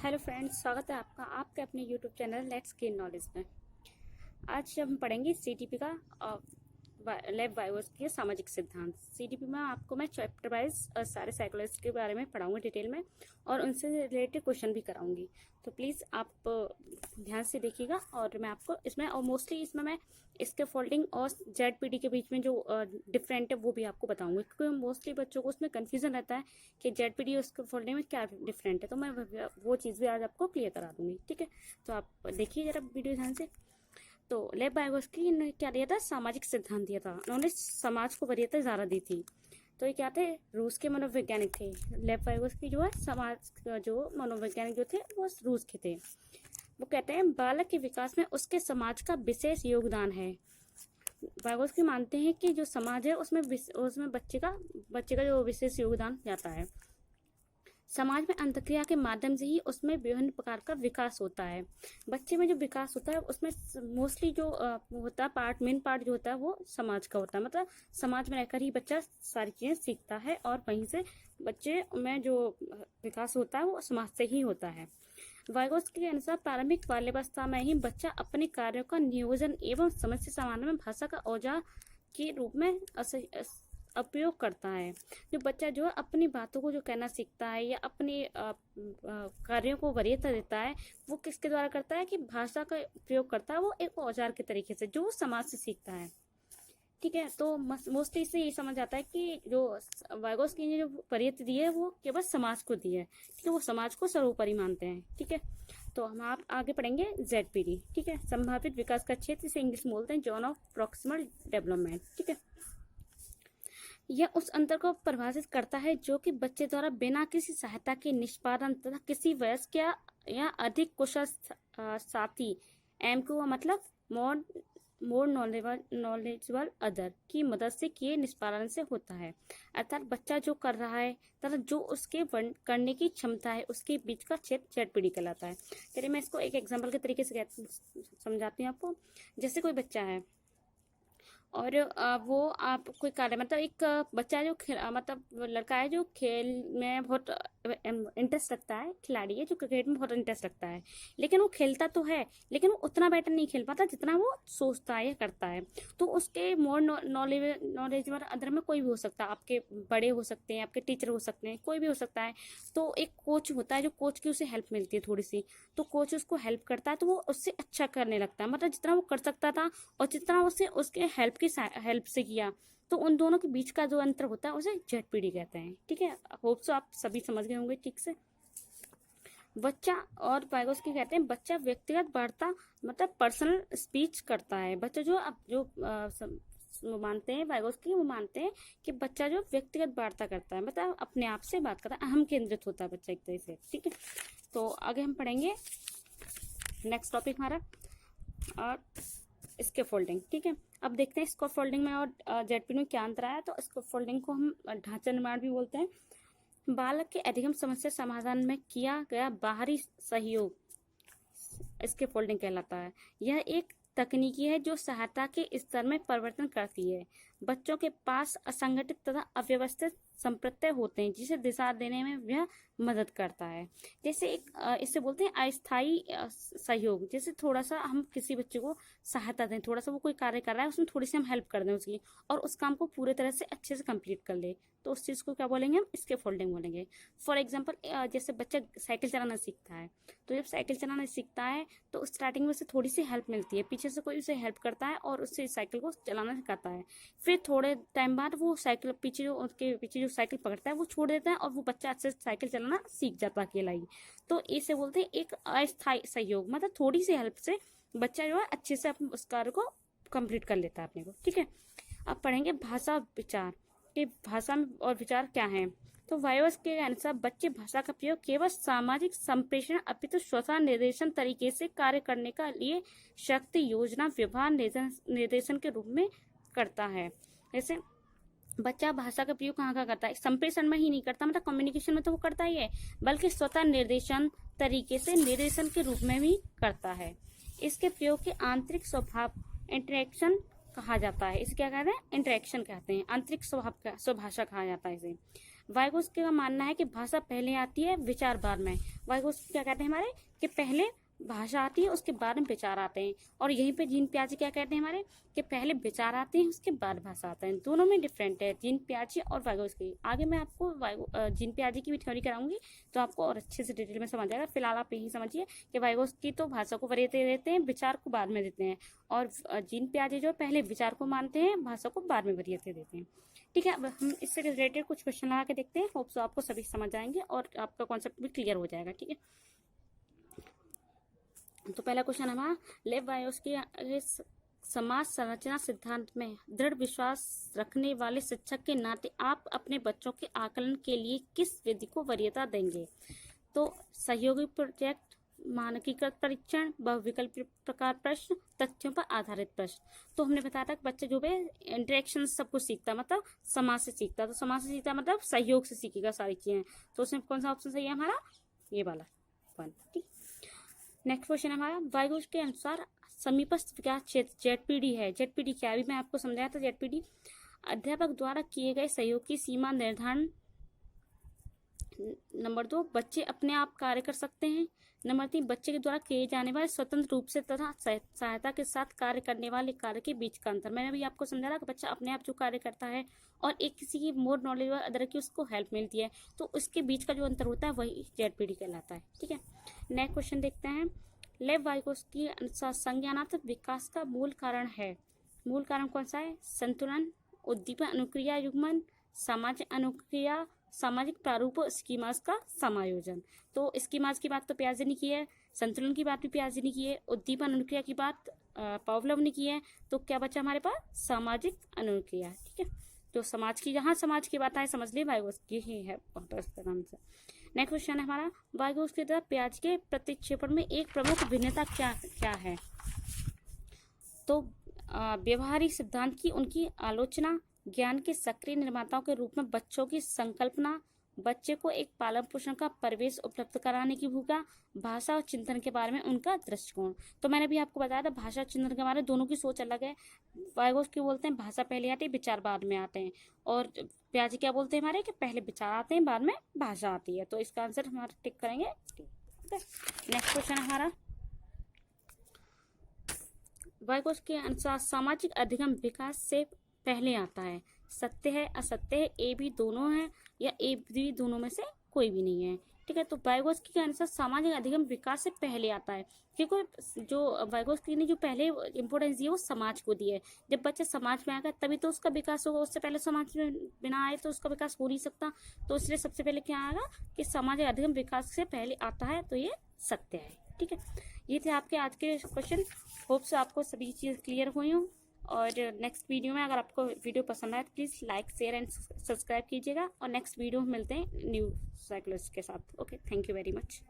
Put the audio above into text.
Hello friends, स्वागत है आपका आपके अपने YouTube channel let's gain knowledge में। आज जब हम पढ़ेंगे सीटीपी का लैब बायोस के सामाजिक सिद्धांत। सीटीपी में आपको मैं चैप्टर वाइज सारे साइकोलॉजी के बारे में पढ़ाऊंगी डिटेल में, और उनसे रिलेटेड क्वेश्चन भी कराऊंगी। तो प्लीज़ आप ध्यान से देखिएगा। और मैं आपको इसमें और मोस्टली इसमें मैं इसके फोल्डिंग और जेडपीडी के बीच में जो डिफरेंट है वो भी आपको बताऊंगी, क्योंकि मोस्टली बच्चों को उसमें कन्फ्यूजन रहता है कि जेडपीडी और उसके फोल्डिंग में क्या डिफरेंट है। तो मैं वो चीज़ भी आज आपको क्लियर करा दूंगी, ठीक है। तो आप देखिए जरा वीडियो ध्यान से। तो लेव वाइगोस्की ने क्या दिया था? सामाजिक सिद्धांत दिया था। उन्होंने समाज को वरीयता ज़्यादा दी थी। तो ये क्या थे? रूस के मनोवैज्ञानिक थे। लेव वाइगोस्की जो है समाज जो मनोवैज्ञानिक जो थे वो रूस के थे। वो कहते हैं बालक के विकास में उसके समाज का विशेष योगदान है। वाइगोस्की मानते हैं कि जो समाज है उसमें बच्चे का जो विशेष योगदान जाता है। समाज में अंतःक्रिया के माध्यम से ही उसमें विभिन्न प्रकार का विकास होता है। बच्चे में जो विकास होता है उसमें मोस्टली जो होता है मेन पार्ट जो होता है वो समाज का होता है। मतलब समाज में रहकर ही बच्चा सारी चीजें सीखता है, और वहीं से बच्चे में जो विकास होता है वो समाज से ही होता है। वाइगोस्की के अनुसार प्रारंभिक बाल्यावस्था में ही बच्चा अपने कार्यों का नियोजन एवं समस्या समाधान में भाषा का औजार के रूप में उपयोग करता है। जो बच्चा जो है अपनी बातों को जो कहना सीखता है या अपने कार्यों को वरीयता देता है, वो किसके द्वारा करता है कि भाषा का उपयोग करता है, वो एक औजार के तरीके से जो समाज से सीखता है। ठीक है। तो मोस्टली इससे ये समझ आता है कि जो वाइगोस्की ने जो वरीयता दी है वो केवल समाज को दी है। ठीक है, वो समाज को सर्वोपरि मानते हैं। ठीक है। तो हम आप आगे पढ़ेंगे जेडपीडी। ठीक है, संभावित विकास का क्षेत्र, इसे इंग्लिश में बोलते हैं जोन ऑफ प्रॉक्सिमल डेवलपमेंट। ठीक है, यह उस अंतर को परिभाषित करता है जो कि बच्चे द्वारा बिना किसी सहायता के निष्पादन तथा किसी वयस्क या अधिक कुशल साथी MQ का मतलब मोर नॉलेजेबल अदर की मदद से किए निष्पादन से होता है। अर्थात बच्चा जो कर रहा है तथा जो उसके करने की क्षमता है उसके बीच का क्षेत्र जेडपीडी कहलाता है। चलिए मैं इसको एक एग्जाम्पल के तरीके से समझाती हूँ आपको। जैसे कोई बच्चा है और वो आप कोई कार्य मतलब एक बच्चा है जो मतलब लड़का है जो खेल में बहुत इंटरेस्ट रखता है, खिलाड़ी है जो क्रिकेट में बहुत इंटरेस्ट रखता है, लेकिन वो खेलता तो है लेकिन वो उतना बेटर नहीं खेल पाता जितना वो सोचता है या करता है। तो उसके मोर नॉलेजेबल अदर में कोई भी हो सकता है, आपके बड़े हो सकते हैं, आपके टीचर हो सकते हैं, कोई भी हो सकता है। तो एक कोच होता है जो कोच की उसे हेल्प मिलती है थोड़ी सी, तो कोच उसको हेल्प करता है तो वो उससे अच्छा करने लगता है। मतलब जितना वो कर सकता था और जितना उसे उसके हेल्प से किया, तो उन दोनों के बीच का जो अंतर होता है उसे जेडपीडी कहते हैं। ठीक है, होप सो आप सभी समझ गए होंगे ठीक से। बच्चा और वाइगोस्की कहते हैं बच्चा व्यक्तिगत वार्ता मतलब पर्सनल स्पीच करता है। बच्चा जो अब जो वो मानते हैं वाइगोस्की, वो मानते हैं कि बच्चा जो व्यक्तिगत वार्ता करता है मतलब अपने आप से बात करता है, अहम केंद्रित होता है बच्चा एक तरह से। ठीक है, तो आगे हम पढ़ेंगे नेक्स्ट टॉपिक हमारा और इसके फोल्डिंग। ठीक है, अब देखते हैं इसको फोल्डिंग में और जेडपीडी में क्या अंतर आया। तो इसको फोल्डिंग को हम ढांचा निर्माण भी बोलते हैं। बालक के अधिगम समस्या समाधान में किया गया बाहरी सहयोग इसके फोल्डिंग कहलाता है। यह एक तकनीकी है जो सहायता के स्तर में परिवर्तन करती है। बच्चों के पास असंगठित तथा अव्यवस्थित संप्रत्यय होते हैं जिसे दिशा देने में यह मदद करता है। जैसे एक इससे बोलते हैं अस्थायी सहयोग। जैसे थोड़ा सा हम किसी बच्चे को सहायता दें, थोड़ा सा वो कोई कार्य कर रहा है उसमें थोड़ी सी हम हेल्प कर दें उसकी, और उस काम को पूरे तरह से अच्छे से कंप्लीट कर ले, तो उस चीज़ को क्या बोलेंगे हम? इसके फोल्डिंग बोलेंगे। फॉर एग्जाम्पल जैसे बच्चा साइकिल चलाना सीखता है, तो जब साइकिल चलाना सीखता है तो स्टार्टिंग में उसे थोड़ी सी हेल्प मिलती है, पीछे से कोई उसे हेल्प करता है और उससे साइकिल को चलाना सिखाता है। फिर थोड़े टाइम बाद वो साइकिल उसके पीछे जो साइकिल पकड़ता है वो छोड़ देता है और वो बच्चा अच्छे से साइकिल चलाना सीख जाता है अकेला ही। तो इसे बोलते हैं एक अस्थायी सहयोग, मतलब थोड़ी सी हेल्प से बच्चा जो है अच्छे से उस कार्य को कंप्लीट कर लेता है अपने को। ठीक है, अब पढ़ेंगे भाषा और विचार कि भाषा और विचार क्या है। तो वाइगोस्की के अनुसार बच्चे भाषा का प्रयोग केवल सामाजिक संप्रेषण अपितु स्वतः निर्देशन तरीके से कार्य करने का लिए शक्ति योजना व्यवहार निर्देशन के रूप में करता है। जैसे बच्चा भाषा का प्रयोग कहाँ करता है? संप्रेषण में ही नहीं करता, मतलब कम्युनिकेशन में तो वो करता ही है, बल्कि स्वतः निर्देशन तरीके से निर्देशन के रूप में भी करता है। इसके प्रयोग के आंतरिक स्वभाव इंटरेक्शन कहा जाता है। इसे क्या कहते हैं? इंटरेक्शन कहते हैं। आंतरिक स्वभाषा कहा जाता है इसे। वाइगोत्स्की का मानना है कि भाषा पहले आती है, विचार बाद में। वाइगोत्स्की क्या कहते हैं हमारे कि पहले भाषा आती है, उसके बाद में विचार आते हैं। और यहीं पे जीन पियाजे क्या कहते हैं हमारे कि पहले विचार आते हैं, उसके बाद भाषा आता है। दोनों में डिफरेंट है, जीन पियाजे और वाइगोत्स्की। आगे मैं आपको जीन पियाजे की भी थ्योरी कराऊंगी, तो आपको और अच्छे से डिटेल में समझ आएगा। फिलहाल आप यही समझिए कि वाइगोत्स्की तो भाषा को वरीयता देते हैं, विचार को बाद में देते हैं, और जीन पियाजे जो पहले विचार को मानते हैं, भाषा को बाद में वरीयता देते हैं। ठीक है, अब हम इससे रिलेटेड कुछ क्वेश्चन लगा के देखते हैं। होप सो आपको सभी समझ आएंगे और आपका कॉन्सेप्ट भी क्लियर हो जाएगा। ठीक है, तो पहला क्वेश्चन हमारा, लेव वाइगोत्स्की के समाज संरचना सिद्धांत में दृढ़ विश्वास रखने वाले शिक्षक के नाते आप अपने बच्चों के आकलन के लिए किस विधि को वरीयता देंगे? तो सहयोगी प्रोजेक्ट, मानकीकृत परीक्षण, बहुविकल्पी प्रकार प्रश्न, तथ्यों पर आधारित प्रश्न। तो हमने बताया था कि बच्चा जो है इंटरेक्शन सब कुछ सीखता, मतलब समाज से सीखता। तो समाज से सीखता मतलब सहयोग से सीखेगा सारी चीजें। तो उसमें कौन सा ऑप्शन सही है हमारा? ये वाला 1। ठीक, नेक्स्ट क्वेश्चन हमारा, वाइगोत्स्की के अनुसार समीपस्थ विकास क्षेत्र जेडपीडी है। जेडपीडी क्या है? अभी मैं आपको समझाया था। जेडपीडी अध्यापक द्वारा किए गए सहयोग की सीमा निर्धारण। नंबर 2, बच्चे अपने आप कार्य कर सकते हैं। नंबर 3, बच्चे के द्वारा किए जाने वाले स्वतंत्र रूप से तथा सहायता के साथ कार्य करने वाले कार्य के बीच का अंतर। मैंने अभी आपको समझा कि बच्चा अपने आप जो कार्य करता है और एक किसी की मोर नॉलेज और अदर की उसको हेल्प मिलती है, तो उसके बीच का जो अंतर होता है वही जेडपीडी कहलाता है। ठीक है, नेक्स्ट क्वेश्चन देखते हैं। लेव वाइगोत्स्की के अनुसार संज्ञानात्मक विकास का मूल कारण है। मूल कारण कौन सा है? संतुलन, उद्दीपन अनुक्रिया युग्मन, सामाजिक अनुक्रिया, सामाजिक प्रारूप और स्कीमास का समायोजन। तो स्कीमास की बात तो पियाजे ने की है, संतुलन की बात भी पियाजे ने की है, उद्दीपन अनुक्रिया की बात पावलोव ने की है। तो क्या बचा हमारे पास? सामाजिक अनुक्रिया। ठीक है, तो समाज की, जहाँ समाज की बात आए समझ लिए वाइगोत्स्की ही है नाम से। नेक्स्ट क्वेश्चन है हमारा, वाइगोत्स्की द्वारा पियाजे के प्रतिक्षेपण में एक प्रमुख भिन्नता क्या है? तो व्यवहारिक सिद्धांत की उनकी आलोचना, ज्ञान के सक्रिय निर्माताओं के रूप में बच्चों की संकल्पना, बच्चे को एक पालन पोषण का परिवेश उपलब्ध कराने की भूमिका, भाषा और चिंतन के बारे में उनका दृष्टिकोण। तो मैंने भी आपको बताया था भाषा और चिंतन के बारे में दोनों की सोच अलग है। वाइगोत्स्की बोलते हैं भाषा पहले आती है, विचार बाद में आते हैं, और पियाजे क्या बोलते हैं हमारे कि पहले विचार आते हैं, बाद में भाषा आती है। तो इसका आंसर हमारा टिक करेंगे। नेक्स्ट क्वेश्चन हमारा, वाइगोत्स्की के अनुसार सामाजिक अधिगम विकास से पहले आता है। सत्य है, असत्य है, ए बी दोनों है, या ए बी दोनों में से कोई भी नहीं है। ठीक है, तो वाइगोत्स्की के अनुसार सामाजिक अधिगम विकास से पहले आता है, क्योंकि जो वाइगोत्स्की ने जो पहले इंपोर्टेंस दी है वो समाज को दी है। जब बच्चा समाज में आएगा तभी तो उसका विकास होगा, उससे पहले समाज में बिना आए तो उसका विकास हो नहीं सकता। तो इसलिए सबसे पहले क्या आएगा कि सामाजिक अधिगम विकास से पहले आता है, तो ये सत्य है। ठीक है, ये थे आपके आज के क्वेश्चन। होप से आपको सभी चीज़ क्लियर हुई हूँ। और नेक्स्ट वीडियो में अगर आपको वीडियो पसंद आए तो please like, share and subscribe कीजिएगा। और नेक्स्ट वीडियो में मिलते हैं न्यू साइक्लोस के साथ। Okay, thank you very much.